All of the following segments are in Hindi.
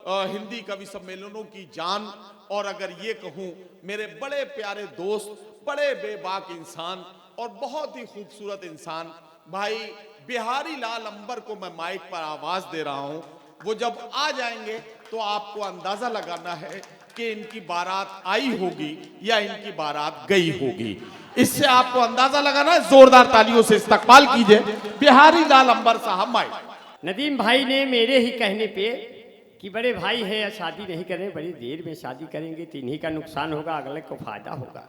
हिंदी कवि सम्मेलनों की जान, और अगर ये कहूं मेरे बड़े प्यारे दोस्त, बड़े बेबाक इंसान और बहुत ही खूबसूरत इंसान भाई बिहारी लाल अंबर को मैं माइक पर आवाज दे रहा हूं। वो जब आ जाएंगे तो आपको अंदाजा लगाना है कि इनकी बारात आई होगी या इनकी बारात गई होगी। इससे आपको अंदाजा लगाना है। जोरदार तालियों से इस्तकबाल कीजिए बिहारी लाल अंबर साहब। माइक। नदीम भाई ने मेरे ही कहने पे कि बड़े भाई है या शादी नहीं करें, बड़ी देर में शादी करेंगे तो इन्हीं का नुकसान होगा, अगले को फायदा होगा।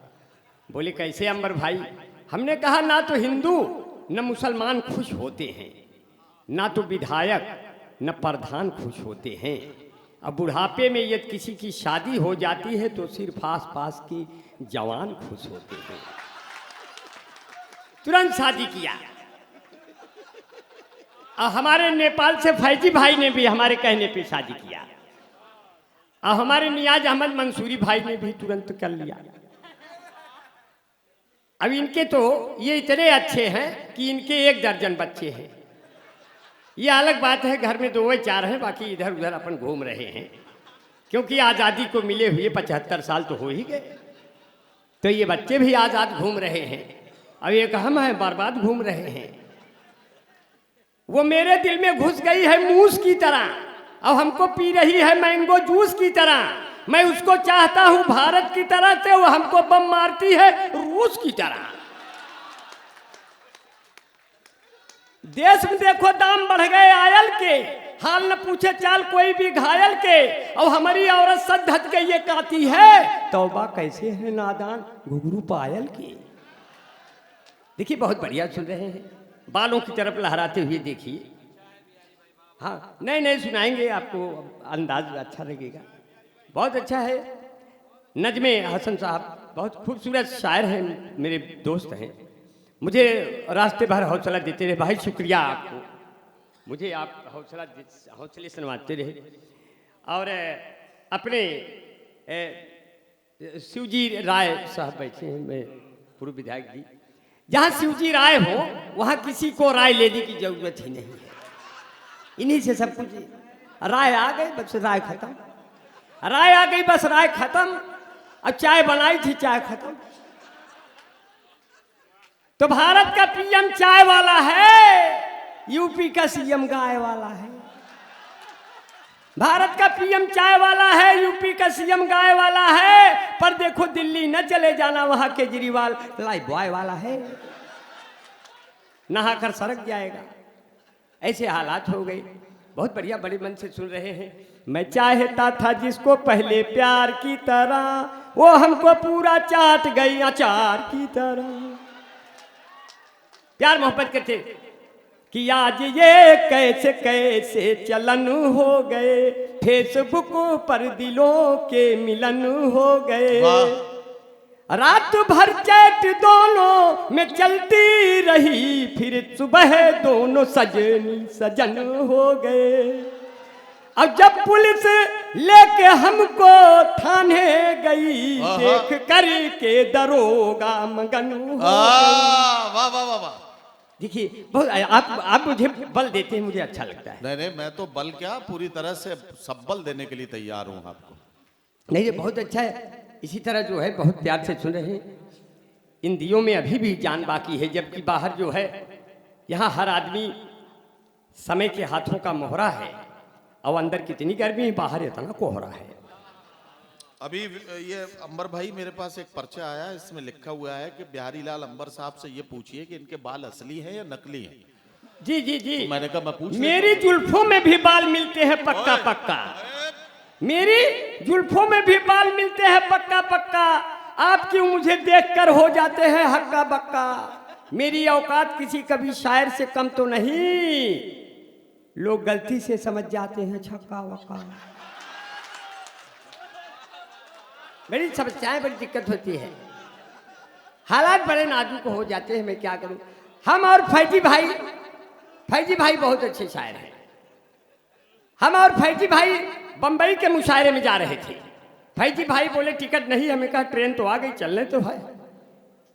बोले कैसे अंबर भाई? हमने कहा ना तो हिंदू न मुसलमान खुश होते हैं, ना तो विधायक न प्रधान खुश होते हैं। अब बुढ़ापे में यदि किसी की शादी हो जाती है तो सिर्फ आस पास के जवान खुश होते हैं। तुरंत शादी किया। और हमारे नेपाल से फैजी भाई ने भी हमारे कहने पे शादी किया, और हमारे नियाज अहमद मंसूरी भाई ने भी तुरंत कर लिया। अब इनके तो ये इतने अच्छे हैं कि इनके 1 दर्जन बच्चे हैं। ये अलग बात है, घर में 2 या 4 हैं, बाकी इधर उधर अपन घूम रहे हैं, क्योंकि आज़ादी को मिले हुए 75 साल तो हो ही गए। तो ये बच्चे भी आज़ाद घूम रहे हैं, अब एक हम हैं बर्बाद घूम रहे हैं। वो मेरे दिल में घुस गई है मूस की तरह, अब हमको पी रही है मैंगो जूस की तरह। मैं उसको चाहता हूं भारत की तरह से, वो हमको बम मारती है रूस की तरह। देश में देखो दाम बढ़ गए आयल के, हाल न पूछे चाल कोई भी घायल के। अब हमारी औरत सद धज के ये काती है, तौबा कैसे है नादान घुघरू पायल की। देखिए बहुत बढ़िया सुन रहे हैं, बालों की तरफ लहराते हुए देखिए। हाँ नहीं नहीं सुनाएंगे आपको, अंदाज अच्छा लगेगा। बहुत अच्छा है। नजमे हसन साहब बहुत खूबसूरत शायर हैं, मेरे दोस्त हैं, मुझे रास्ते भर हौसला देते रहे। भाई शुक्रिया आपको, मुझे आप हौसले सुनवाते रहे। और अपने शिवजी राय साहब बैठे हैं, मैं पूर्व विधायक जी। जहाँ शिवजी राय हो वहाँ किसी को राय लेने की जरूरत ही नहीं है, इन्हीं से सब कुछ। राय आ गई बस राय खत्म, राय आ गई बस राय खत्म। अब चाय बनाई थी चाय खत्म। तो भारत का पीएम चाय वाला है, यूपी का सीएम गाय वाला है। भारत का पीएम चाय वाला है, यूपी का सीएम गाय वाला है। पर देखो दिल्ली न चले जाना, वहां केजरीवाल लाइफ बॉय वाला है, नहाकर सड़क जाएगा। ऐसे हालात हो गए। बहुत बढ़िया, बड़े मन से सुन रहे हैं। मैं चाहता था जिसको पहले प्यार की तरह, वो हमको पूरा चाट गई अचार की तरह। प्यार मोहब्बत करते कि आज ये कैसे कैसे चलन हो गए, फेसबुक पर दिलों के मिलन हो गए। रात भर चैट दोनों में चलती रही, फिर सुबह दोनों सजनी सजन हो गए। अब जब पुलिस लेके हमको थाने गई, देख कर के दरोगा मगन हो गए। वाह वाह वाह वाह। देखिए बहुत आप मुझे बल देते हैं, मुझे अच्छा लगता है। नहीं नहीं, मैं तो बल क्या पूरी तरह से सब बल देने के लिए तैयार हूं आपको। नहीं ये बहुत अच्छा है। इसी तरह जो है बहुत प्यार से सुन रहे हैं। इन दियों में अभी भी जान बाकी है, जबकि बाहर जो है यहाँ हर आदमी समय के हाथों का मोहरा है, और अंदर कितनी गर्मी है, बाहर इतना कोहरा है। अभी ये अंबर भाई मेरे पास एक पर्चा आया, इसमें लिखा हुआ है कि बिहारी लाल अंबर साहब से ये पूछिए कि इनके बाल असली हैं या नकली हैं। जी जी जी। तो मैंने कहा मैं पूछ मेरी जुल्फों में भी बाल मिलते हैं पक्का पक्का, मेरी जुल्फों में भी बाल मिलते हैं पक्का पक्का। आप क्यों मुझे देखकर हो जाते हैं हक्का बक्का। मेरी औकात किसी कभी शायर से कम तो नहीं, लोग गलती से समझ जाते हैं छक्का वक्का। बड़ी समस्याएं, बड़ी दिक्कत होती है, हालात बड़े नाजुक हो जाते हैं। मैं क्या करूं। हम और फैजी भाई बहुत अच्छे शायर हैं। हम और फैजी भाई बंबई के मुशायरे में जा रहे थे। फैजी भाई बोले टिकट नहीं, हमें कहा ट्रेन तो आ गई, चलने तो है।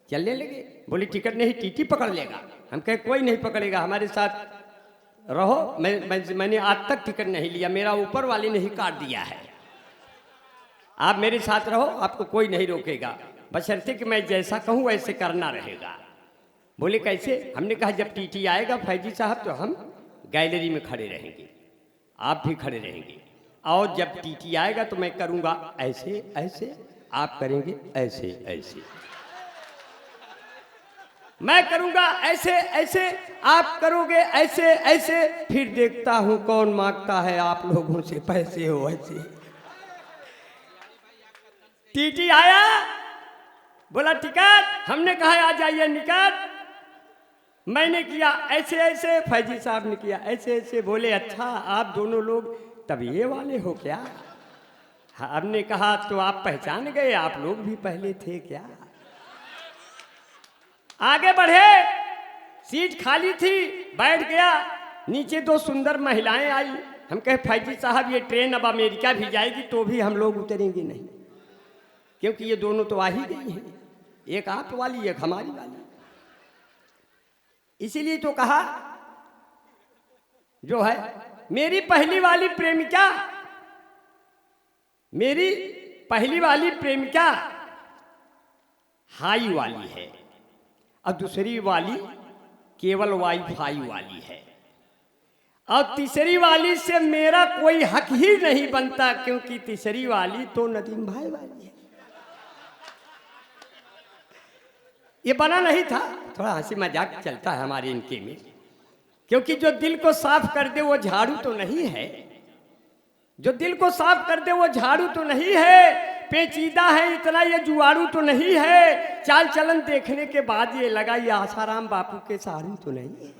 चलने लगे, बोले टिकट नहीं टीटी पकड़ लेगा। हम कहे कोई नहीं पकड़ेगा, हमारे साथ रहो, मैंने आज तक टिकट नहीं लिया, मेरा ऊपर वाले ने ही काट दिया है। आप मेरे साथ रहो, आपको कोई नहीं रोकेगा, बशर्ते कि मैं जैसा कहूँ वैसे करना रहेगा। बोले कैसे? हमने कहा जब टीटी आएगा फैजी साहब तो हम गैलरी में खड़े रहेंगे, आप भी खड़े रहेंगे, और जब टीटी आएगा तो मैं करूँगा ऐसे ऐसे, आप करेंगे ऐसे ऐसे, मैं करूँगा ऐसे ऐसे, आप करोगे ऐसे ऐसे, फिर देखता हूँ कौन मांगता है आप लोगों से पैसे हो ऐसे। टीटी आया, बोला टिकट, हमने कहा आ जाइए निकट, मैंने किया ऐसे ऐसे, फैजी साहब ने किया ऐसे ऐसे। बोले अच्छा आप दोनों लोग तबीये वाले हो क्या? हमने कहा तो आप पहचान गए, आप लोग भी पहले थे क्या? आगे बढ़े, सीट खाली थी, बैठ गया, नीचे दो सुंदर महिलाएं आई। हम कहे फैजी साहब ये ट्रेन अब अमेरिका भी जाएगी तो भी हम लोग उतरेंगे नहीं, क्योंकि ये दोनों तो आ ही गई हैं, एक आप वाली एक हमारी वाली। इसीलिए तो कहा जो है मेरी पहली वाली प्रेमिका, मेरी पहली वाली प्रेमिका हाई वाली है और दूसरी वाली केवल वाईफाई वाली है, और तीसरी वाली से मेरा कोई हक ही नहीं बनता, क्योंकि तीसरी वाली तो नदीम भाई वाली है। ये बना नहीं था, थोड़ा हंसी मजाक चलता है हमारे इनके में, क्योंकि जो दिल को साफ कर दे वो झाड़ू तो नहीं है, जो दिल को साफ कर दे वो झाड़ू तो नहीं है, पेचीदा है इतना ये जुआड़ू तो नहीं है, चाल चलन देखने के बाद ये लगा ये आसाराम बापू के साड़ी तो नहीं है।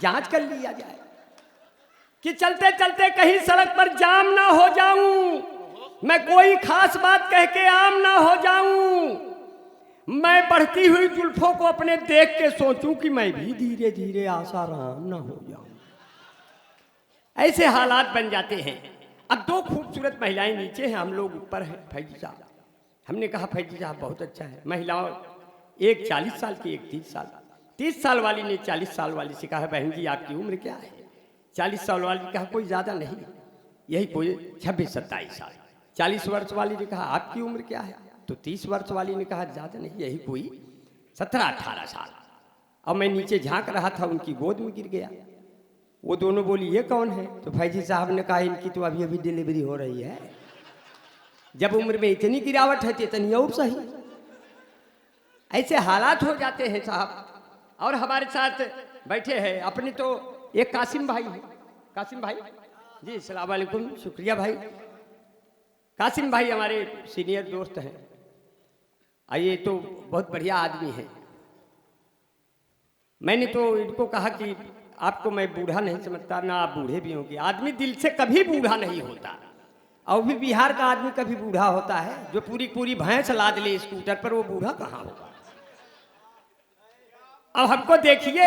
जांच कर लिया जाए कि चलते चलते कहीं सड़क पर जाम ना हो जाऊं, मैं कोई खास बात कह के आम ना हो जाऊं, मैं बढ़ती हुई जुल्फों को अपने देख के सोचूं कि मैं भी धीरे धीरे आसाराम ना हो जाऊं। ऐसे हालात बन जाते हैं। अब दो खूबसूरत महिलाएं नीचे हैं, हम लोग ऊपर हैं। फैजी साहब, हमने कहा फैजी साहब बहुत अच्छा है। महिलाओं, एक 40 साल की, एक 30 साल। 30 साल वाली ने 40 साल वाली से कहा बहन जी आपकी उम्र क्या है? 40 साल वाली ने कहा कोई ज़्यादा नहीं, यही कोई 26-27 साल। 40 वर्ष वाली ने कहा आपकी उम्र क्या है? तो 30 वर्ष वाली ने कहा ज़्यादा नहीं, यही कोई 17-18 साल। अब मैं नीचे झांक रहा था, उनकी गोद में गिर गया। वो दोनों बोली ये कौन है? तो फैजी साहब ने कहा इनकी तो अभी अभी डिलीवरी हो रही है, जब उम्र में इतनी गिरावट है तो इतनी और सही। ऐसे हालात हो जाते हैं साहब। और हमारे साथ बैठे हैं अपने तो एक कासिम भाई है। कासिम भाई जी अस्सलाम वालेकुम, शुक्रिया भाई। कासिम भाई हमारे सीनियर दोस्त हैं, ये तो बहुत बढ़िया आदमी है। मैंने तो इनको कहा कि आपको मैं बूढ़ा नहीं समझता, ना आप बूढ़े भी होंगे, आदमी दिल से कभी बूढ़ा नहीं होता। और भी बिहार का आदमी कभी बूढ़ा होता है? जो पूरी पूरी भैंस लाद ले स्कूटर पर, वो बूढ़ा कहाँ होगा? अब हमको देखिए,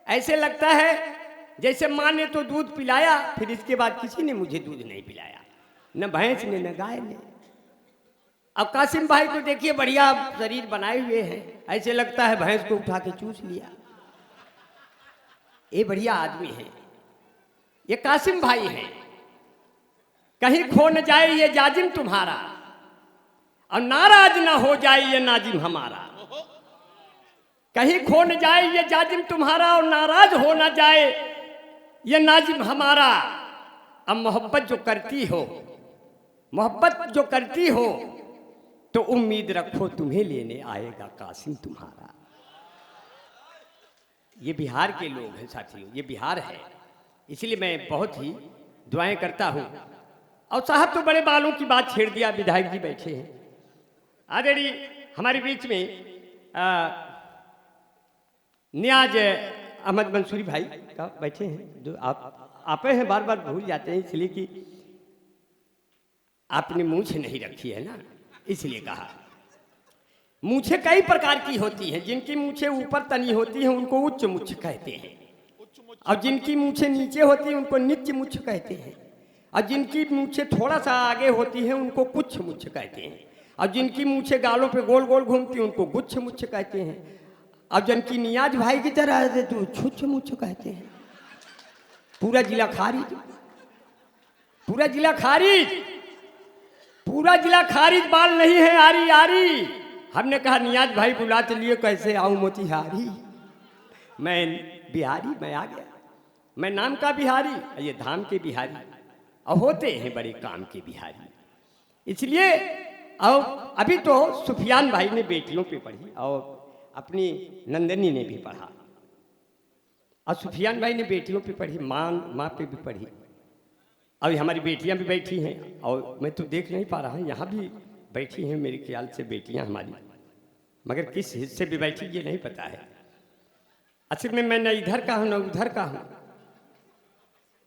ऐसे लगता है जैसे माँ ने तो दूध पिलाया, फिर इसके बाद किसी ने मुझे दूध नहीं पिलाया, न भैंस ने न गाय ने। अब कासिम भाई को देखिए, बढ़िया शरीर बनाए हुए हैं, ऐसे लगता है भैंस को उठा के चूस लिया। ये बढ़िया आदमी है, ये कासिम भाई है। कहीं खो न जाए ये जाजिम तुम्हारा, और नाराज ना हो जाए ये नाजिम हमारा। कहीं खो न जाए ये जाजिम तुम्हारा, और नाराज हो ना जाए ये नाजिम हमारा। अब मोहब्बत जो करती हो, मोहब्बत जो करती हो, तो उम्मीद रखो तुम्हें लेने आएगा कासिम तुम्हारा। ये बिहार के लोग हैं साथियों, ये बिहार है, इसलिए मैं बहुत ही दुआएं करता हूँ। और साहब तो बड़े बालों की बात छेड़ दिया, विधायक जी बैठे हैं आदरणीय हमारे बीच में। नियाज अहमद मंसूरी भाई का बैठे हैं, जो आप हैं, बार बार भूल जाते हैं, इसलिए कि आपने मूंछ नहीं रखी है ना, इसलिए कहा। मूछें कई प्रकार की होती हैं, जिनकी मूछें ऊपर तनी होती हैं उनको उच्च मूछ कहते हैं, और जिनकी मूछें नीचे होती हैं उनको निच्च मूछ कहते हैं, और जिनकी मूछें थोड़ा सा आगे होती हैं उनको कुछ मूछ कहते हैं, और जिनकी मूछें गालों पे गोल गोल घूमती हैं उनको गुच्छ मूछ कहते हैं, और जिनकी नियाज भाई की तरह तो छुच्छ मूछ कहते हैं। पूरा जिला खारिज, पूरा जिला खारिज, पूरा जिला खारिज, बाल नहीं है आरी आरी। हमने कहा नियाज भाई बुला चलिए, कैसे आऊं मोतिहारी। मैं बिहारी, मैं आ गया, मैं नाम का बिहारी, ये धाम के बिहारी, और होते हैं बड़े काम के बिहारी। इसलिए और अभी तो सुफियान भाई ने बेटियों पे पढ़ी और अपनी नंदनी ने भी पढ़ा, और सुफियान भाई ने बेटियों पे पढ़ी, माँ पे भी पढ़ी, अभी हमारी बेटियां भी बैठी हैं, और मैं तो देख नहीं पा रहा हूँ, यहाँ भी बैठी हैं मेरे ख्याल से बेटियां हमारी, मगर किस हिस्से भी बैठी ये नहीं पता है। असल में मैं न इधर का हूँ न उधर का हूँ,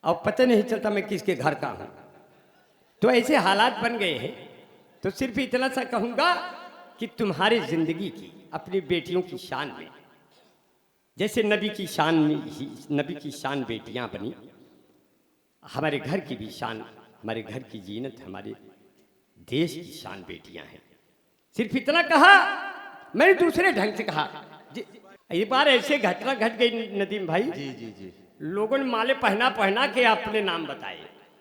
और पता नहीं चलता मैं किसके घर का हूँ। तो ऐसे हालात बन गए हैं। तो सिर्फ इतना सा कहूँगा कि तुम्हारी जिंदगी की अपनी बेटियों की शान में, जैसे नबी की शान में नबी की शान बेटियां बनी, हमारे घर की भी शान, हमारे घर की जीनत, हमारे देश की शान बेटियां हैं। सिर्फ इतना कहा, मैंने दूसरे ढंग से कहा। ये बार ऐसे घटना घट गई नदीम भाई, जी जी जी, लोगों ने माले पहना पहना के अपने नाम बताए।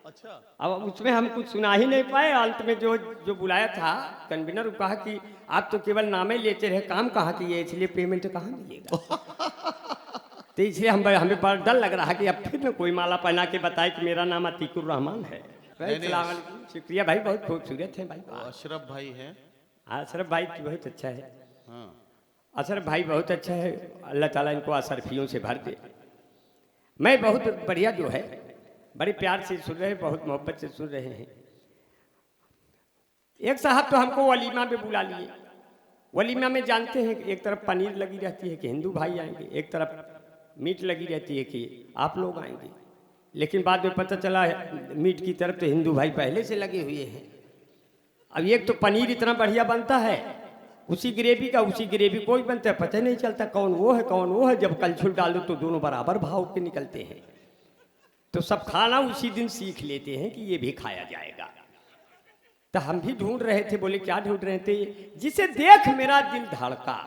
अच्छा, अब उसमें हम कुछ सुना ही नहीं पाए। अंत में जो बुलाया था कन्वीनर, कहा कि आप तो केवल नाम ही लेते रहे, काम कहाँ किए, इसलिए पेमेंट कहाँ मिलेगा। तो इसलिए हमें बड़ा डर लग रहा कि अब फिर न कोई माला पहना के बताए कि मेरा नाम अतीकुर रहमान है। शुक्रिया भाई, बहुत खूबसूरत है भाई। अशरफ भाई हैं। अशरफ भाई बहुत अच्छा है, हाँ, अशरफ भाई बहुत अच्छा है। अल्लाह ताला इनको अशरफियों से भर दे। मैं बहुत बढ़िया जो है, बड़े प्यार से सुन रहे हैं, बहुत मोहब्बत से सुन रहे हैं। एक साहब तो हमको वलीमा में बुला लिए। वलीमा में जानते हैं कि एक तरफ पनीर लगी रहती है कि हिंदू भाई आएंगे, एक तरफ मीट लगी रहती है कि आप लोग आएंगे। लेकिन बाद में पता चला मीट की तरफ तो हिंदू भाई पहले से लगे हुए हैं। अब एक तो पनीर इतना बढ़िया बनता है, उसी ग्रेवी का उसी ग्रेवी कोई बनता है, पता नहीं चलता कौन वो है कौन वो है। जब कलछुल डाल दो तो दोनों बराबर भाव के निकलते हैं। तो सब खाना उसी दिन सीख लेते हैं कि ये भी खाया जाएगा। तो हम भी ढूंढ रहे थे, बोले क्या ढूंढ रहे थे, जिसे देख मेरा दिल धड़का।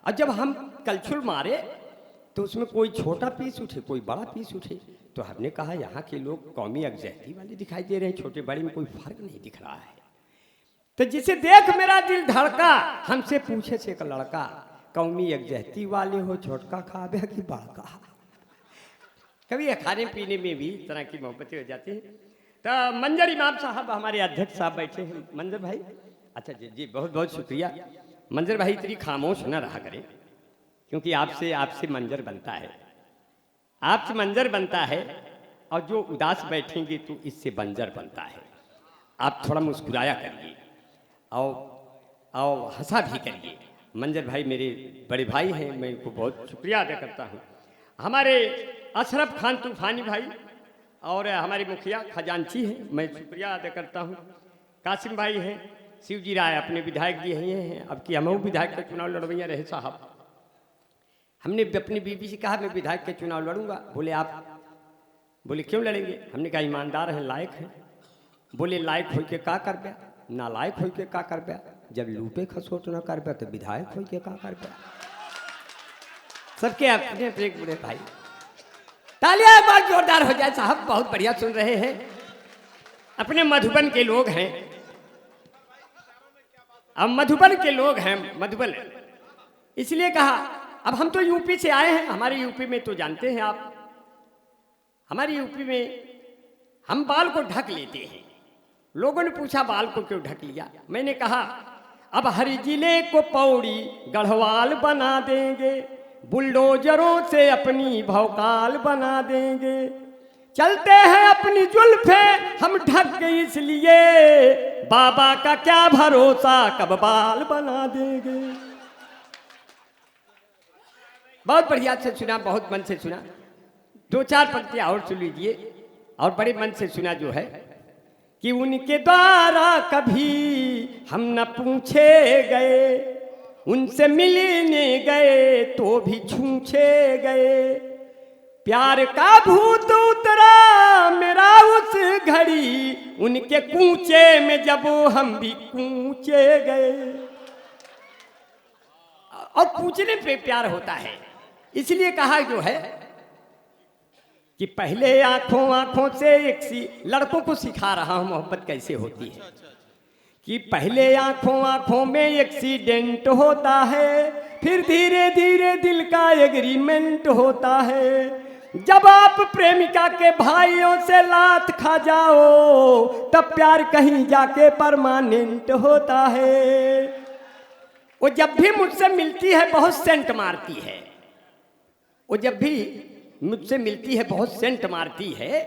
और जब हम कलछुल मारे तो उसमें कोई छोटा पीस उठे, कोई बड़ा पीस उठे। तो हमने कहा यहाँ के लोग कौमी यकजहती वाले दिखाई दे रहे हैं, छोटे बड़े में कोई फर्क नहीं दिख रहा है। तो जिसे देख मेरा दिल धड़का, हमसे पूछे से एक लड़का, कौमी यकजहती वाले हो, छोटका खाबे कि बड़का। कभी खाने पीने में भी तरह की मोहब्बतें हो जाती हैं। तो मंजर इमाम साहब हमारे अध्यक्ष साहब बैठे हैं। मंजर भाई, अच्छा जी जी, बहुत बहुत शुक्रिया। मंजर भाई इतनी खामोश न रहा करें, क्योंकि आपसे मंजर बनता है, आपसे मंजर बनता है। और जो उदास बैठेंगे तो इससे बंजर बनता है। आप थोड़ा मुस्कुराया करिए और हंसा भी करिए। मंजर भाई मेरे बड़े भाई हैं, मैं इनको बहुत शुक्रिया अदा करता हूँ। हमारे अशरफ खान तूफानी भाई और हमारे मुखिया खजांची हैं, मैं शुक्रिया अदा करता हूँ। कासिम भाई हैं, शिवजी राय अपने विधायक जी हैं। अब कि हम विधायक का चुनाव लड़वैया रहे साहब। हमने अपनी बीवी से कहा मैं विधायक के चुनाव लड़ूंगा। बोले आप, बोले क्यों लड़ेंगे। हमने कहा ईमानदार हैं, लायक हैं। बोले लायक हो के का कर पाया, नालायक हो के का कर पाया, जब लूटे खसोट न कर पाया तो विधायक हो के का कर पाया। सबके अपने अपने बुरे भाई, तालियां एक बार जोरदार हो जाए साहब, बहुत बढ़िया सुन रहे हैं। अपने मधुबन के लोग हैं, अब मधुबन के लोग हैं, मधुबन इसलिए कहा। अब हम तो यूपी से आए हैं, हमारे यूपी में तो जानते हैं आप, हमारी यूपी में हम बाल को ढक लेते हैं। लोगों ने पूछा बाल को क्यों ढक लिया। मैंने कहा अब हर जिले को पौड़ी गढ़वाल बना देंगे, बुलडोजरों से अपनी भौकाल बना देंगे। चलते हैं अपनी जुल्फे हम ढक के, इसलिए बाबा का क्या भरोसा कब बाल बना देंगे। बहुत बढ़िया से सुना, बहुत मन से सुना। दो चार पंक्तियां और सुन लीजिए। और बड़े मन से सुना जो है कि उनके द्वारा कभी हम न पूछे गए, उनसे मिलने गए तो भी छूछे गए। प्यार का भूत उतरा मेरा उस घड़ी, उनके कूचे में जब हम भी कूचे गए। और पूछने पे प्यार होता है, इसलिए कहा जो है कि पहले आंखों आंखों से एक सी लड़कों को सिखा रहा हूं मोहब्बत कैसे होती है कि पहले आंखों आंखों में एक्सीडेंट होता है, फिर धीरे धीरे दिल का एग्रीमेंट होता है। जब आप प्रेमिका के भाइयों से लात खा जाओ तब प्यार कहीं जाके परमानेंट होता है। वो जब भी मुझसे मिलती है बहुत सेंट मारती है, वो जब भी मुझसे मिलती है बहुत सेंट मारती है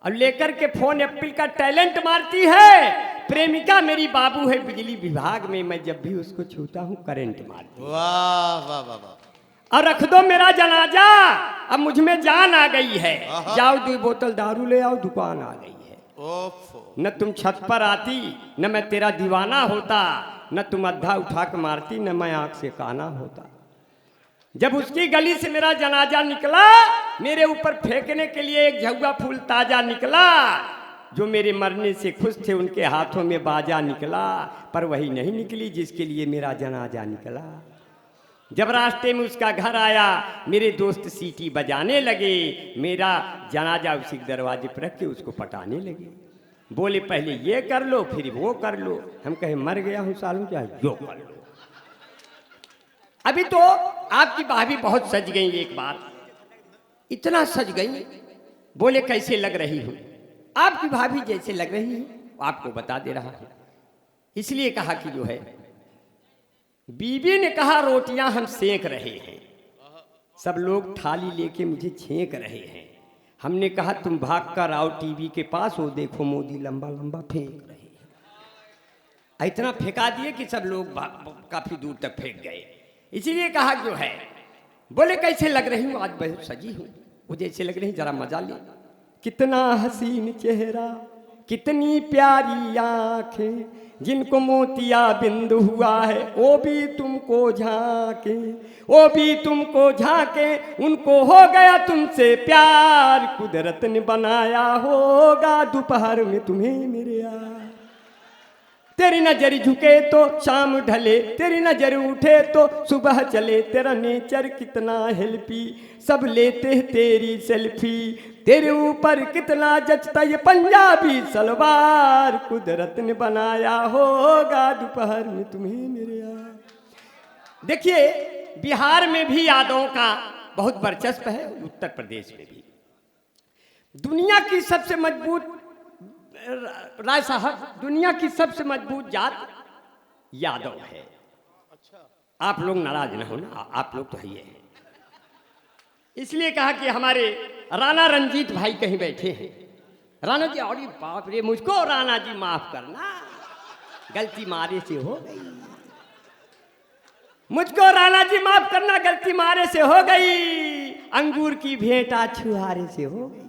और लेकर के फोन एप्पल का टैलेंट मारती है। प्रेमिका मेरी बाबू है बिजली विभाग में, मैं जब भी उसको छूता हूँ करंट मारती। वाह वाह वाह वाह। और रख दो मेरा जनाजा, अब मुझ में जान आ गई है। जाओ 2 बोतल दारू ले आओ, दुकान आ गई है। ओफो। न तुम छत पर आती, न मैं तेरा दीवाना होता, न तुम अद्धा उठा के मारती, न मैं आंख से काना होता। जब उसकी गली से मेरा जनाजा निकला, मेरे ऊपर फेंकने के लिए एक झुग्गा फूल ताजा निकला। जो मेरे मरने से खुश थे उनके हाथों में बाजा निकला, पर वही नहीं निकली जिसके लिए मेरा जनाजा निकला। जब रास्ते में उसका घर आया, मेरे दोस्त सीटी बजाने लगे, मेरा जनाजा उसी दरवाजे पर रख के उसको पटाने लगे। बोले पहले ये कर लो फिर वो कर लो। हम कहे मर गया हूँ सालों, क्या जो कर लो। अभी तो आपकी भाभी बहुत सज गई, एक बार इतना सज गई। बोले कैसे लग रही हूँ? आपकी भाभी जैसे लग रही है आपको बता दे रहा हूँ। इसलिए कहा कि जो है, बीबी ने कहा रोटियां हम सेक रहे हैं, सब लोग थाली लेके मुझे छेक रहे हैं। हमने कहा तुम भाग कर आओ टीवी के पास, वो देखो मोदी लंबा लंबा फेंक रहे हैं। इतना फेंका दिए कि सब लोग काफी दूर तक फेंक गए। इसीलिए कहा जो है, बोले कैसे लग रही हूँ? आज बहुत सजी हूँ। वो जैसे लग रही जरा मजा ले। कितना हसीन चेहरा, कितनी प्यारी आंखें, जिनको मोतिया बिंदु हुआ है वो भी तुमको झांके, वो भी तुमको झांके। उनको हो गया तुमसे प्यार, कुदरत ने बनाया होगा दोपहर में तुम्हें मेरे यार। तेरी नजर झुके तो शाम ढले, तेरी नजर उठे तो सुबह चले। तेरा नेचर कितना हेल्पी, सब लेते हैं तेरी सेल्फी। तेरे ऊपर कितना जचता ये पंजाबी सलवार, कुदरत ने बनाया होगा दोपहर में तुम्हें मेरे यार। देखिए बिहार में भी यादों का बहुत वर्चस्व है, उत्तर प्रदेश में भी। दुनिया की सबसे मजबूत, राय साहब, दुनिया की सबसे मजबूत जात यादव है। आप लोग नाराज ना हो ना, आप लोग तो है ही है। इसलिए कहा कि हमारे राणा रंजीत भाई कहीं बैठे हैं। राणा जी, अरे बाप रे, मुझको राणा जी माफ करना, गलती मारे से हो गई। मुझको राणा जी माफ करना, गलती मारे से हो गई। अंगूर की भेंटा छुहारे से हो गई।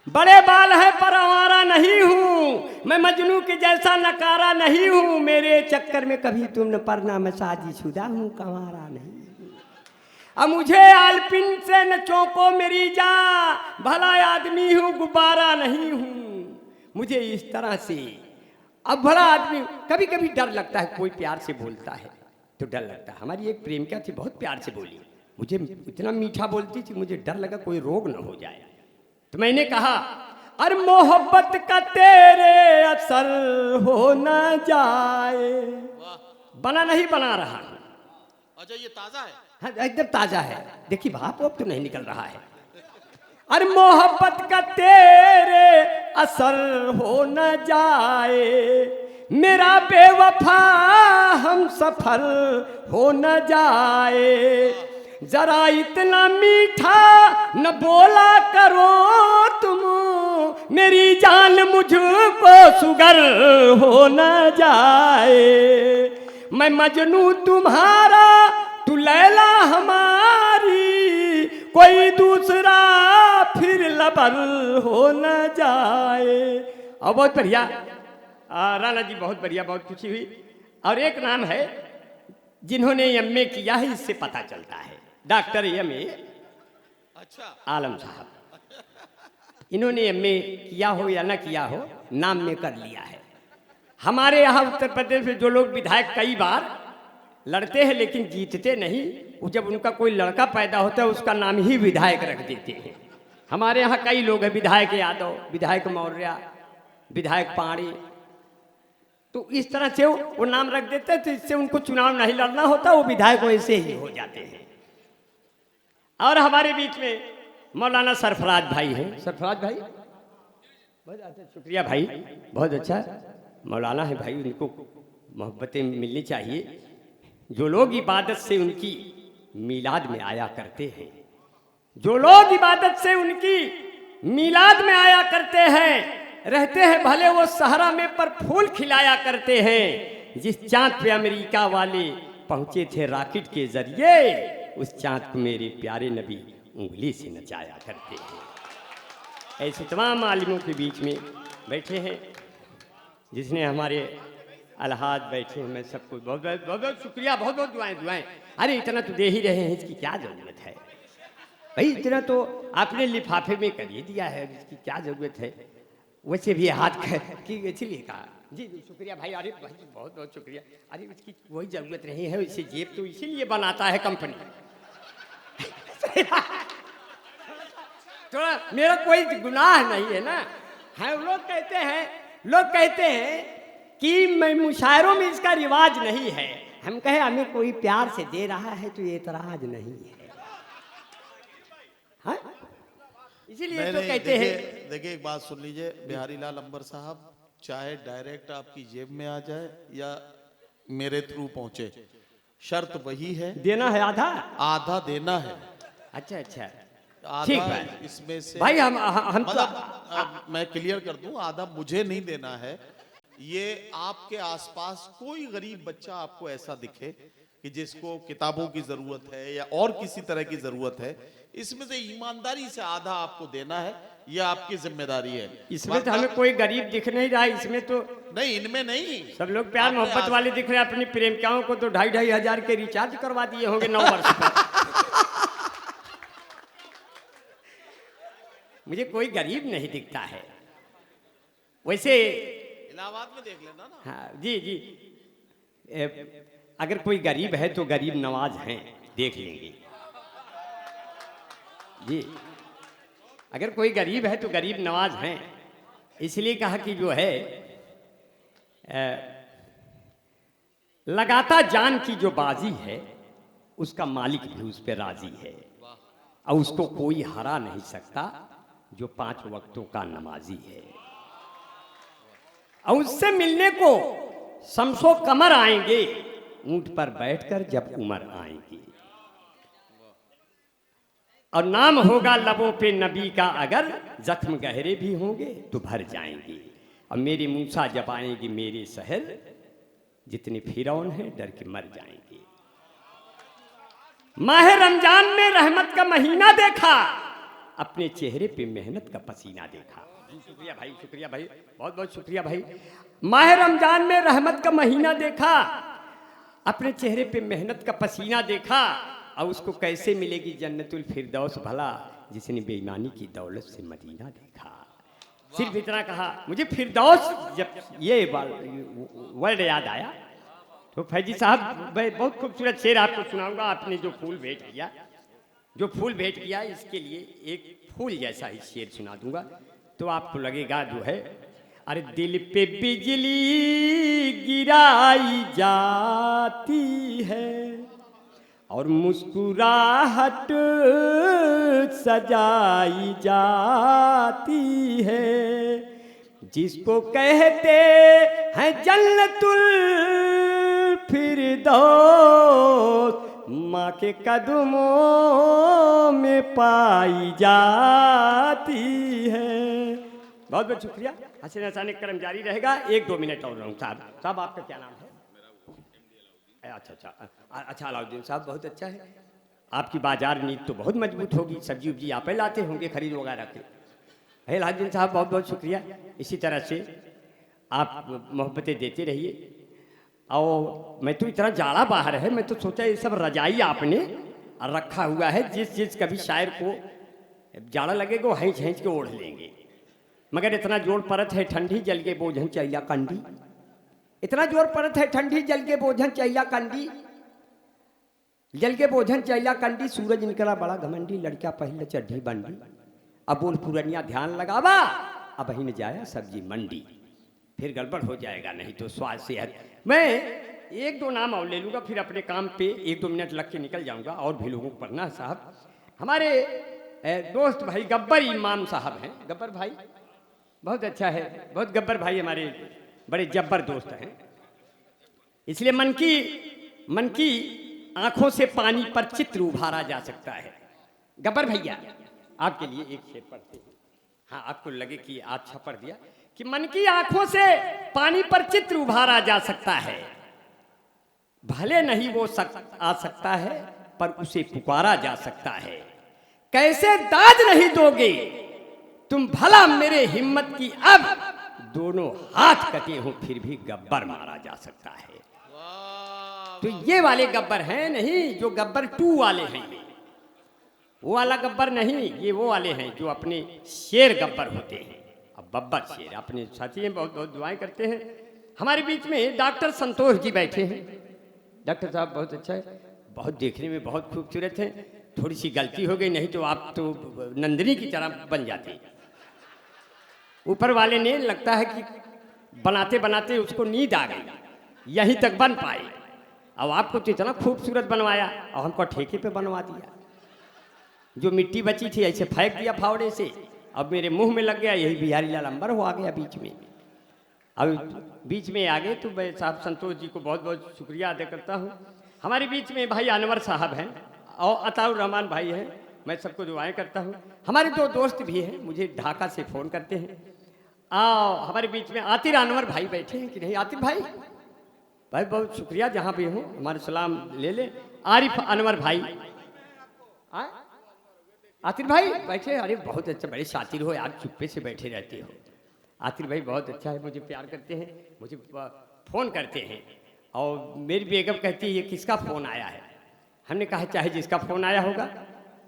बड़े बाल है पर आवारा नहीं हूँ, मैं मजनू के जैसा नकारा नहीं हूँ। मेरे चक्कर में कभी तुम न पढ़ना, मैं शादीशुदा हूँ कंवारा नहीं। अब मुझे आलपिन से न चौंको मेरी जान, भला आदमी हूँ गुब्बारा नहीं हूँ। मुझे इस तरह से अब भला आदमी, कभी कभी डर लगता है, कोई प्यार से बोलता है तो डर लगता है। हमारी एक प्रेमिका थी, बहुत प्यार से बोली, मुझे इतना मीठा बोलती थी, मुझे डर लगा कोई रोग न हो जाए। तो मैंने कहा अरे मोहब्बत का तेरे असर हो न जाए। बना नहीं बना रहा हूं। अच्छा ये ताजा है? हाँ एकदम ताजा है। देखिए भाप अब तो नहीं निकल रहा है। अरे मोहब्बत का तेरे असर हो न जाए, मेरा बेवफा हम सफर हो न जाए। जरा इतना मीठा न बोला करो तुम, मेरी जान मुझको सुगर हो न जाए। मैं मजनू तुम्हारा, तू लैला हमारी, कोई दूसरा फिर लबर हो न जाए। और बहुत बढ़िया राणा जी, बहुत बढ़िया, बहुत खुशी हुई। और एक नाम है जिन्होंने एमए किया है, इससे पता चलता है, डॉक्टर एमए अच्छा आलम साहब। इन्होंने एमए किया हो या ना किया हो, नाम में कर लिया है। हमारे यहाँ उत्तर प्रदेश में जो लोग विधायक कई बार लड़ते हैं लेकिन जीतते नहीं, वो जब उनका कोई लड़का पैदा होता है उसका नाम ही विधायक रख देते हैं। हमारे यहाँ कई लोग हैं, विधायक यादव, विधायक मौर्य, विधायक पाणी, तो इस तरह से वो नाम रख देते हैं, तो इससे उनको चुनाव नहीं लड़ना होता, वो विधायक वैसे ही हो जाते हैं। और हमारे बीच में मौलाना सरफराज भाई हैं। सरफराज भाई बहुत अच्छा, शुक्रिया भाई, बहुत अच्छा मौलाना है भाई, उनको मोहब्बतें मिलनी चाहिए। जो लोग इबादत से उनकी मीलाद में आया करते हैं, जो लोग इबादत से उनकी मीलाद में आया करते हैं, रहते हैं भले वो सहरा में पर फूल खिलाया करते हैं। जिस चांद पे अमेरिका वाले पहुंचे थे रॉकेट के जरिए, उस चांद को मेरे प्यारे नबी उंगली से नचाया करते हैं। ऐसे तमाम आलिमों के बीच में बैठे हैं, जिसने हमारे अलहाज बैठे हैं, मैं सबको बहुत बहुत बहुत बहुत शुक्रिया, बहुत बहुत दुआएं। अरे इतना तो दे ही रहे हैं, इसकी क्या ज़रूरत है भाई, इतना तो आपने लिफाफे में कर ही दिया है, इसकी क्या ज़रूरत है। वैसे भी हाथ की इसीलिए कहा जी शुक्रिया भाई, अरे भाई बहुत बहुत शुक्रिया। अरे इसकी कोई ज़रूरत नहीं है, इसे जेब तो इसीलिए बनाता है कंपनी। तो मेरा कोई गुनाह नहीं है ना। है लोग कहते हैं कि मैं मुशायरों में इसका रिवाज नहीं है। हम कहे हमें कोई प्यार से दे रहा है तो ये एतराज नहीं है, हाँ? इसीलिए तो कहते हैं। देखिए एक बात सुन लीजिए बिहारी लाल अंबर साहब, चाहे डायरेक्ट आपकी जेब में आ जाए या मेरे थ्रू पहुंचे, शर्त वही है, देना है आधा देना है। अच्छा ठीक है, इसमें से भाई हम मतलब मैं क्लियर कर दूं, आधा मुझे नहीं देना है। ये आपके आसपास कोई गरीब बच्चा आपको ऐसा दिखे कि जिसको किताबों की जरूरत है या और किसी तरह की जरूरत है, इसमें से ईमानदारी से आधा आपको देना है, यह आपकी जिम्मेदारी है। इसमें तो हमें कोई गरीब दिख नहीं रहा, इसमें तो नहीं, इनमें नहीं, सब लोग प्यार मोहब्बत वाले दिख रहे हैं। अपनी प्रेमिकाओं को तो 2,500 हजार के रिचार्ज करवा दिए होंगे 9 वर्ष पर। मुझे कोई गरीब नहीं दिखता है। वैसे इलाहाबाद में देख लेना ना। हाँ जी अगर कोई गरीब है तो गरीब नवाज हैं, देख लेंगे जी। अगर कोई गरीब है तो गरीब नवाज हैं, इसलिए कहा कि जो है लगाता जान की जो बाजी है, उसका मालिक भी उस पर राजी है, और उसको कोई हरा नहीं सकता जो 5 वक्तों का नमाजी है। और उससे मिलने को शमसो कमर आएंगे, ऊंट पर बैठकर जब उमर आएंगे। और नाम होगा लबों पे नबी का, अगर जख्म गहरे भी होंगे तो भर जाएंगे। और मेरे मूसा जब आएंगे मेरे शहर, जितने फिरौन हैं डर के मर जाएंगे। माह रमजान में रहमत का महीना देखा, अपने चेहरे पे मेहनत का पसीना देखा। शुक्रिया भाई, बहुत बहुत शुक्रिया भाई। माह रमजान में रहमत का महीना देखा, अपने चेहरे पे मेहनत का पसीना देखा। और उसको कैसे मिलेगी जन्नतुल फिरदौस भला, जिसने बेईमानी की दौलत से मदीना देखा। सिर्फ इतना कहा, मुझे फिरदौस जब ये वर्ड याद आया तो फैजी साहब बहुत खूबसूरत शेर आपको सुनाऊंगा। आपने जो फूल भेंट किया इसके लिए एक फूल जैसा ही शेर सुना दूंगा, तो आपको लगेगा जो है, अरे दिल पे बिजली गिराई जाती है और मुस्कुराहट सजाई जाती है, जिसको कहते हैं जन्नतुल फिरदौस, माँ के कदमों में पाई जाती है। बहुत बहुत शुक्रिया। हसन हसानी करम जारी रहेगा, 1-2 मिनट और रहूँ। साहब आपका क्या नाम है? अच्छा अलाउद्दीन साहब, बहुत अच्छा है। आपकी बाजार नीति तो बहुत मजबूत होगी, सब्जी उब्जी आप ही लाते होंगे खरीद वगैरह के। अलाउद्दीन साहब बहुत बहुत शुक्रिया। इसी तरह से आप मोहब्बतें देते रहिए। और मैं तो इतना जाड़ा बाहर है, मैं तो सोचा ये सब रजाई आपने रखा हुआ है, जिस कभी शायर को जाड़ा लगेगा वो हैंच के ओढ़ लेंगे। मगर इतना जोर परत है ठंडी जल के बोझन चैया कंडी, इतना जोर परत है ठंडी जल के बोझन चैया कंडी, जल के बोझन चैया कंडी। सूरज निकला बड़ा घमंडी, लड़का पहले चड्ढी बंडी। अब बोल पुरनिया ध्यान लगावा, अब वही न जाया सब्जी मंडी, फिर गड़बड़ हो जाएगा, नहीं तो स्वास्थ्य सेहत। मैं एक दो नाम और ले लूँगा, फिर अपने काम पे 1-2 मिनट लग के निकल जाऊँगा, और भी लोगों को पढ़ना है साहब। हमारे दोस्त भाई गब्बर इमाम साहब हैं, गब्बर भाई बहुत अच्छा है, बहुत गब्बर भाई हमारे बड़े जब्बर दोस्त हैं, इसलिए मन की आंखों से पानी पर चित्र उभारा जा सकता है। गब्बर भैया आपके लिए एक शेर पढ़ते हैं, हाँ आपको लगे कि अच्छा पढ़ दिया, कि मन की आंखों से पानी पर चित्र उभारा जा सकता है, भले नहीं वो आ सकता है पर उसे पुकारा जा सकता है, कैसे दाद नहीं दोगे तुम भला मेरे हिम्मत की, अब दोनों हाथ कटे हो फिर भी गब्बर मारा जा सकता है। तो ये वाले गब्बर हैं नहीं जो गब्बर 2 वाले हैं, वो वाला गब्बर नहीं, ये वो वाले हैं जो अपने शेर गब्बर होते हैं। अब बब्बर शेर अपने साथी हैं, बहुत बहुत दुआएं करते हैं। हमारे बीच में डॉक्टर संतोष जी बैठे हैं, डॉक्टर साहब बहुत अच्छा है, बहुत देखने में बहुत खूबसूरत हैं, थोड़ी सी गलती हो गई, नहीं तो आप तो नंदिनी की तरह बन जाते। ऊपर वाले ने लगता है कि बनाते बनाते उसको नींद आ गई, यहीं तक बन पाए। अब आपको तो इतना खूबसूरत बनवाया और हमको ठेके पे बनवा दिया, जो मिट्टी बची थी ऐसे फेंक दिया फावड़े से, अब मेरे मुंह में लग गया, यही बिहारी लाल अंबर हो आ गया बीच में। अब बीच में आ गए तो मैं साहब संतोष जी को बहुत बहुत शुक्रिया अदा करता हूँ। हमारे बीच में भाई अनवर साहब हैं और अताउर रहमान भाई हैं, मैं सबको दुआएं करता हूँ। हमारे 2 दोस्त भी हैं, मुझे ढाका से फ़ोन करते हैं। हमारे बीच में आतिर अनवर भाई बैठे हैं कि नहीं, आतिर भाई भाई बहुत शुक्रिया, जहाँ भी हो हमारे सलाम ले ले। आरिफ अनवर भाई, आतिर भाई बैठे, अरे बहुत अच्छा, बड़े शातिर हो यार, चुप्पे से बैठे रहते हो। आतिर भाई बहुत अच्छा है, मुझे प्यार करते हैं, मुझे फ़ोन करते हैं, और मेरी बेगम कहती है ये किसका फ़ोन आया है। हमने कहा चाहे जिसका फ़ोन आया होगा,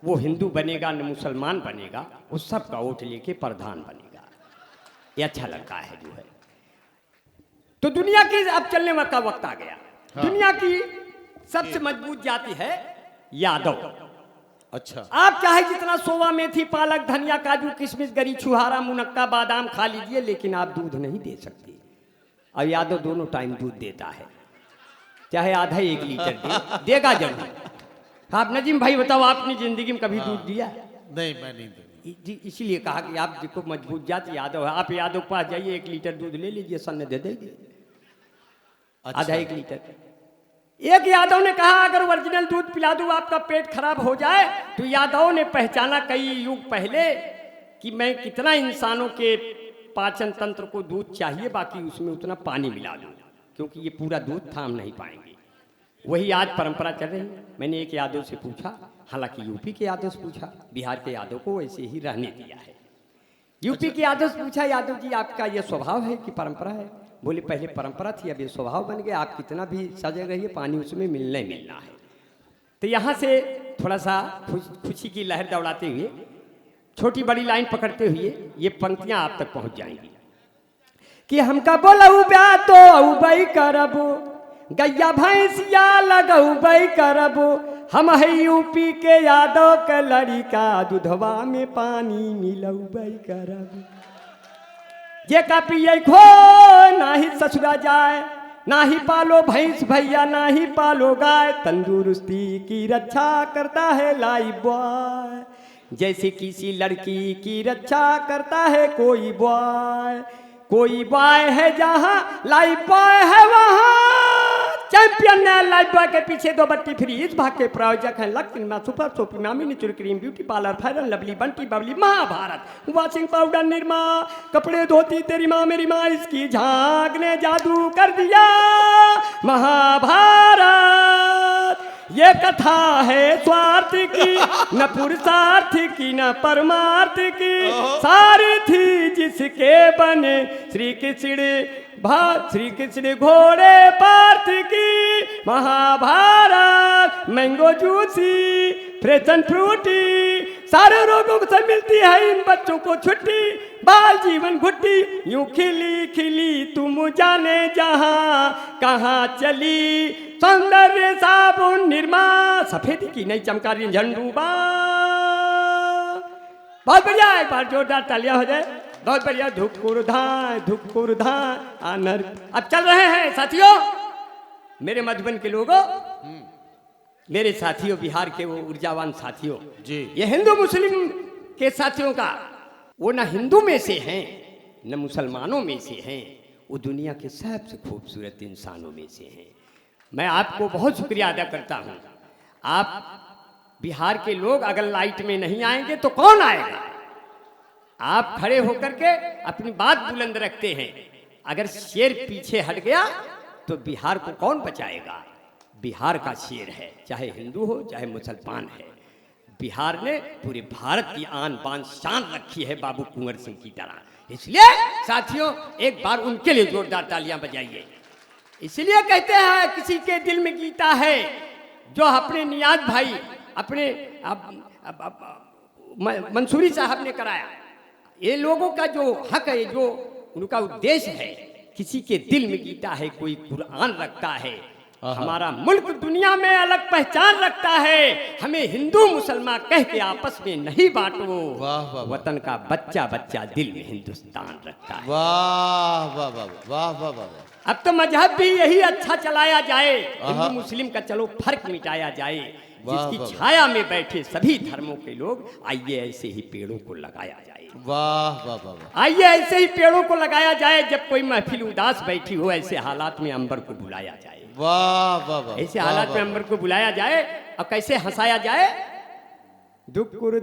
वो हिंदू बनेगा न मुसलमान बनेगा, उस सब का वोट लेके प्रधान बनेगा, ये अच्छा लगता है जो है। तो दुनिया की अब चलने का वक्त आ गया। हाँ। दुनिया की सबसे मजबूत जाति है यादव। अच्छा, आप चाहे जितना सोवा मेथी पालक धनिया काजू किशमिश गरी छुहारा मुनक्का बादाम खा लीजिए, लेकिन आप दूध नहीं दे सकते। और यादव दोनों टाइम दूध देता है, चाहे आधा 1 लीटर देगा जरूर। आप नजीम भाई बताओ, आपने जिंदगी में कभी दूध दिया? नहीं, मैं नहीं दूंगा। इसीलिए कहा कि आप देखो मजबूत जाति यादव है, आप यादव के पास जाइए 1 लीटर दूध ले लीजिए, सन दे देंगे। अच्छा। आधा 1 लीटर। एक यादव ने कहा अगर ओरिजिनल दूध पिला दूं आपका पेट खराब हो जाए, तो यादव ने पहचाना कई युग पहले कि मैं कितना इंसानों के पाचन तंत्र को दूध चाहिए, बाकी उसमें उतना पानी मिला दूं, क्योंकि ये पूरा दूध थाम नहीं पाएंगे। वही आज परंपरा चल रही है। मैंने एक यादव से पूछा, हालांकि यूपी के यादव से पूछा, बिहार के यादव को ऐसे ही रहने दिया है। यूपी के यादव से पूछा, यादव जी आपका ये स्वभाव है कि परंपरा है? बोले पहले परंपरा थी, अब ये स्वभाव बन गया, आप कितना भी सजे रहिए पानी उसमें मिलना ही मिलना है। तो यहाँ से थोड़ा सा खुशी की लहर दौड़ाते हुए, छोटी बड़ी लाइन पकड़ते हुए ये पंक्तियाँ आप तक पहुँच जाएंगी कि हमका बोलऊ ब्या तो अउबई करबो, गैया भैंसिया लगऊ बई करबो, हम है यूपी के यादव के लड़िका, दूधवा में पानी मिलऊ बई करबो। ये का पिए खो ना ही ससुरा जाए, ना ही पालो भैंस भैया, ना ही पालो गाय, तंदुरुस्ती की रक्षा करता है लाइफ बॉय, जैसे किसी लड़की की रक्षा करता है कोई बॉय। कोई बॉय है जहाँ लाइफ बॉय है वहाँ, चैंपियन है लाइफ बॉय के पीछे 2 बट्टी फ्री। इस भाग के प्रायोजक हैं लक्ष्मी सुपर सोपी मामी natural cream beauty parlour fair lovely Bunty Babli Mahabharat washing powder Nirma कपड़े धोती तेरी माँ मेरी माँ, इसकी झांक ने जादू कर दिया महाभारत। ये कथा है स्वार्थ की न पुरुषार्थ की न परमार्थ की, सारी थी जिसके बने श्री कृष्ण घोड़े पार्थ की। महाभारत मैंगो जूसी फ्रेशन फ्रूटी, सारे रोगों से मिलती है इन बच्चों को छुट्टी। बाल जीवन घुट्टी यूं खिली खिली तुम जाने जहां कहाँ चली, सौंदर्य साबुन निरमा सफेद की नहीं चमकारी झंडूबा। बहुत बढ़िया, एक बार जोरदार तालियां हो जाए। बहुत बढ़िया। धुकुर धाय आनर। अब चल रहे हैं साथियों, मेरे मधुबन के लोगों, मेरे साथियों, बिहार के वो ऊर्जावान साथियों जी। ये हिंदू मुस्लिम के साथियों का, वो ना हिंदू में से हैं न मुसलमानों में से हैं, वो दुनिया के सबसे खूबसूरत इंसानों में से हैं। मैं आपको बहुत शुक्रिया अदा करता हूँ। आप बिहार के लोग अगर लाइट में नहीं आएंगे तो कौन आएगा? आप खड़े होकर के अपनी बात बुलंद रखते हैं। अगर शेर पीछे हट गया तो बिहार को कौन बचाएगा? बिहार का शेर है, चाहे हिंदू हो चाहे मुसलमान है। बिहार ने पूरे भारत की आन बान शान रखी है बाबू कुंवर सिंह की तरह। इसलिए साथियों एक बार उनके लिए जोरदार तालियां बजाइए। इसलिए कहते हैं किसी के दिल में गीता है, जो अपने नियाज भाई अपने मंसूरी साहब ने कराया। ये लोगों का जो हक है, जो उनका उद्देश्य है, किसी के दिल में गीता है, कोई कुरान रखता है। हमारा मुल्क दुनिया में अलग पहचान रखता है। हमें हिंदू मुसलमान कह के आपस में नहीं बांटो। वाह वाह, वतन का बच्चा बच्चा दिल में हिंदुस्तान रखता है। वाह वाह वाह वाह वाह वाह। अब तो मजहब भी यही अच्छा चलाया जाए, हिंदू मुस्लिम का चलो फर्क मिटाया जाए। जिसकी छाया में बैठे सभी धर्मों के लोग, आइए ऐसे ही पेड़ों को लगाया जाए। वाह वाह वाह। आइए ऐसे ही पेड़ों को लगाया जाए। जब कोई महफिल उदास बैठी हो, ऐसे हालात में अंबर को बुलाया जाए। वाह वाह वाह। ऐसे हालात में अंबर को बुलाया जाए और कैसे हंसाया जाए। दुकुर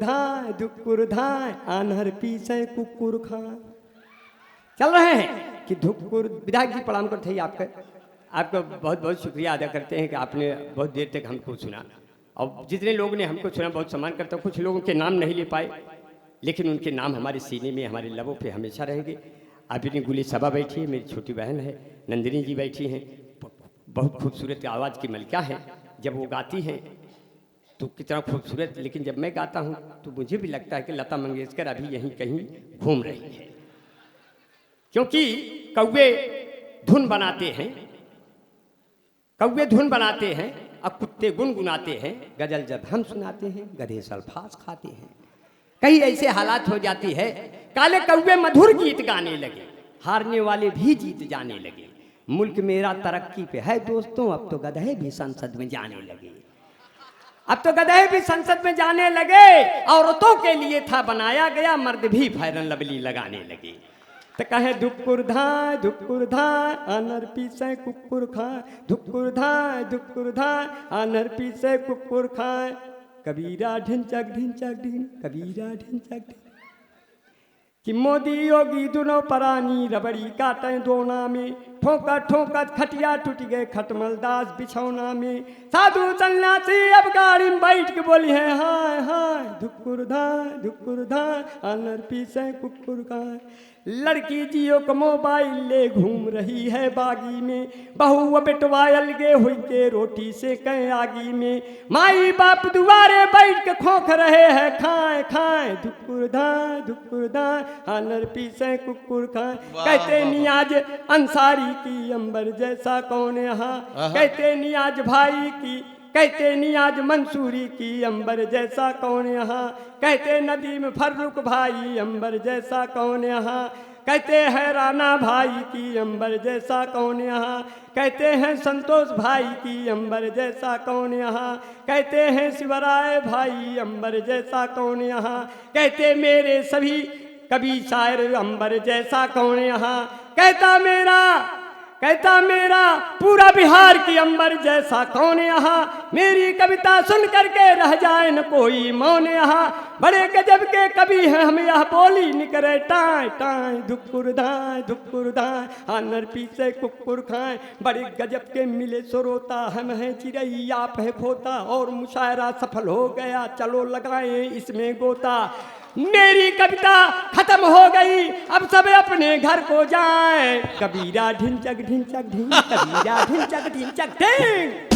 धाय आनहर पीछे कुकुर खाए। चल रहे हैं कि धुकुर। विधायक जी प्रणाम करते हैं आपका बहुत बहुत शुक्रिया अदा करते हैं कि आपने बहुत देर तक हमको सुना। और जितने लोग ने हमको सुना बहुत सम्मान करता हूँ। कुछ लोगों के नाम नहीं ले पाए, लेकिन उनके नाम हमारे सीने में, हमारे लबों पे हमेशा रहेंगे। अभी गुली सभा बैठी है, मेरी छोटी बहन है नंदिनी जी बैठी हैं, बहुत खूबसूरत आवाज़ की मलिका है। जब वो गाती हैं तो कितना खूबसूरत, लेकिन जब मैं गाता हूँ तो मुझे भी लगता है कि लता मंगेशकर अभी यहीं कहीं घूम रही है। क्योंकि कौवे धुन बनाते हैं, कौवे धुन बनाते हैं और कुत्ते गुनगुनाते हैं। गजल जब हम सुनाते हैं गधे सल्फास खाते हैं। कहीं ऐसे हालात हो जाती है, काले कौवे मधुर गीत गाने लगे, हारने वाले भी जीत जाने लगे। मुल्क मेरा तरक्की पे है दोस्तों, अब तो गधे भी संसद में जाने लगे। अब तो गधे भी संसद में जाने लगे। औरतों के लिए था बनाया गया, मर्द भी फैरन लवली लगाने लगे। तो कहे धुकुर धाय आनर पीछे कुकुर खाए। धुकुर धाय आनर पीछे कुकुर खाए। कबीरा ढिंचक ढिंचक ढिन, कबीरा ढिंचक ढिन। कि मोदी योगी दोनों परानी रबड़ी काटे दोना में। ठोकर ठोकर खटिया टूट गए खटमल दास बिछौना में। साधु सन्यासी अब गाड़ी में बैठ के बोली है हाय हाय। धुकुर धाय आनर पीछे कुकुर खाए। लड़की जियो को मोबाइल ले घूम रही है बागी में। बहू बेटवायल गे हुई के रोटी से कहीं आगी में। माई बाप दुआरे बैठ के खोख रहे हैं खाए खाए। धुकुर धाय आनर पीछे कुकुर खाए। कहते नियाज अंसारी की अंबर जैसा कौन यहाँ। कहते नियाज भाई की, कहते नियाज मंसूरी की अंबर जैसा कौन यहाँ। कहते नदीम फर्रुख भाई अंबर जैसा कौन यहाँ। कहते हैं राणा भाई की अंबर जैसा कौन यहाँ। कहते हैं संतोष भाई की अंबर जैसा कौन यहाँ। कहते हैं शिवराय भाई अंबर जैसा कौन यहाँ। कहते मेरे सभी कभी शायर अंबर जैसा कौन यहाँ। कहता मेरा पूरा बिहार की अंबर जैसा कौन यहाँ। मेरी कविता सुन करके रह जाए न कोई मौन यहाँ। बड़े गजब के कवि हैं हम, यह बोली निकरे टाय टाय। धुकुर धाय आनर पीछे कुकुर खाए। बड़े गजब के मिले सुरोता हम हैं चिड़ैया है खोता। और मुशायरा सफल हो गया, चलो लगाए इसमें गोता। मेरी कविता खत्म हो गई, अब सब अपने घर को जाएं। कबीरा ढिंचक ढिंचक ढिंच, कबीरा ढिंचक ढिंचक ढिंच।